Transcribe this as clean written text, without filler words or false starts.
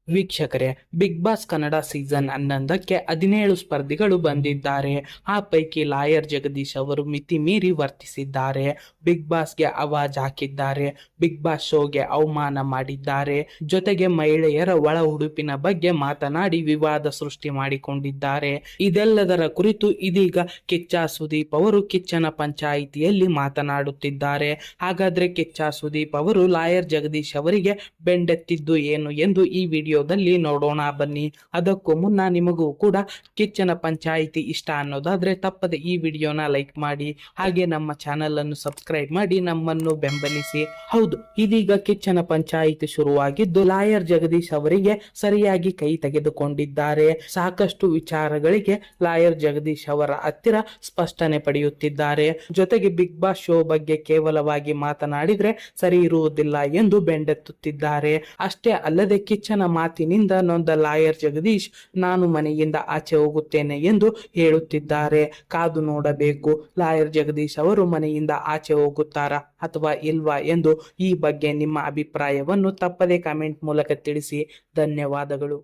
ವೀಕ್ಷಕರೇ, big boss Kannada season 11ಕ್ಕೆ 17 ಸ್ಪರ್ಧಿಗಳು ಬಂದಿದ್ದಾರೆ. ಆ ಪೈಕಿ ಲಾಯರ್ ಜಗದೀಶ್ ಅವರು ಮಿತಿ ಮೀರಿ ವರ್ತಿಸಿದ್ದಾರೆ. ಬಿಗ್ ಬಾಸ್ಗೆ ಅವಾಜ್ ಹಾಕಿದ್ದಾರೆ. ಬಿಗ್ ಬಾಸ್ ಶೋಗೆ ಅವಮಾನ ಮಾಡಿದ್ದಾರೆ. ಜೊತೆಗೆ ಮಹಿಳೆಯರ ಒಳ ಉಡುಪಿನ ಬಗ್ಗೆ ಮಾತನಾಡಿ ವಿವಾದ ಸೃಷ್ಟಿ ಮಾಡಿಕೊಂಡಿದ್ದಾರೆ. ಇದೆಲ್ಲದರ ಕುರಿತು ಇದೀಗ ಕಿಚ್ಚ ಸುದೀಪ್ ಅವರು ಕಿಚ್ಚನ ಪಂಚಾಯಿತಿಯಲ್ಲಿ ಮಾತನಾಡುತ್ತಿದ್ದಾರೆ. ಹಾಗಾದ್ರೆ ಕಿಚ್ಚ ಸುದೀಪ್ ಅವರು ಲಾಯರ್ ಜಗದೀಶ್ ಅವರಿಗೆ ಬೆಂಡೆತ್ತಿದ್ದು ಏನು ಎಂದು ಈ ವಿಡಿಯೋದಲ್ಲಿ ನೋಡೋಣ ಬನ್ನಿ. ಅದಕ್ಕೂ ಮುನ್ನ ನಿಮಗೂ ಕೂಡ ಕಿಚ್ಚನ ಪಂಚಾಯಿತಿ ಇಷ್ಟ ಅನ್ನೋದಾದ್ರೆ ತಪ್ಪದೆ ಈ ವಿಡಿಯೋನ ಲೈಕ್ ಮಾಡಿ, ಹಾಗೆ ನಮ್ಮ ಚಾನೆಲ್ ಅನ್ನು ಸಬ್ಸ್ಕ್ರೈಬ್ ಮಾಡಿ ನಮ್ಮನ್ನು ಬೆಂಬಲಿಸಿ. ಹೌದು, ಇದೀಗ ಕಿಚ್ಚನ ಪಂಚಾಯಿತಿ ಶುರುವಾಗಿದ್ದು ಲಾಯರ್ ಜಗದೀಶ್ ಅವರಿಗೆ ಸರಿಯಾಗಿ ಕೈ ತೆಗೆದುಕೊಂಡಿದ್ದಾರೆ. ಸಾಕಷ್ಟು ವಿಚಾರಗಳಿಗೆ ಲಾಯರ್ ಜಗದೀಶ್ ಅವರ ಹತ್ತಿರ ಸ್ಪಷ್ಟನೆ ಪಡೆಯುತ್ತಿದ್ದಾರೆ. ಜೊತೆಗೆ ಬಿಗ್ ಬಾಸ್ ಶೋ ಬಗ್ಗೆ ಕೇವಲವಾಗಿ ಮಾತನಾಡಿದ್ರೆ ಸರಿ ಇರುವುದಿಲ್ಲ ಎಂದು ಬೆಂಡೆತ್ತುತ್ತಿದ್ದಾರೆ. ಅಷ್ಟೇ ಅಲ್ಲದೆ ಕಿಚ್ಚನ ಮಾತಿನಿಂದ ನೊಂದ ಲಾಯರ್ ಜಗದೀಶ್ ನಾನು ಮನೆಯಿಂದ ಆಚೆ ಹೋಗುತ್ತೇನೆ ಎಂದು ಹೇಳುತ್ತಿದ್ದಾರೆ. ಕಾದು ನೋಡಬೇಕು, ಲಾಯರ್ ಜಗದೀಶ್ ಅವರು ಮನೆಯಿಂದ ಆಚೆ ಹೋಗುತ್ತಾರಾ ಅಥವಾ ಇಲ್ವಾ ಎಂದು. ಈ ಬಗ್ಗೆ ನಿಮ್ಮ ಅಭಿಪ್ರಾಯವನ್ನು ತಪ್ಪದೇ ಕಾಮೆಂಟ್ ಮೂಲಕ ತಿಳಿಸಿ. ಧನ್ಯವಾದಗಳು.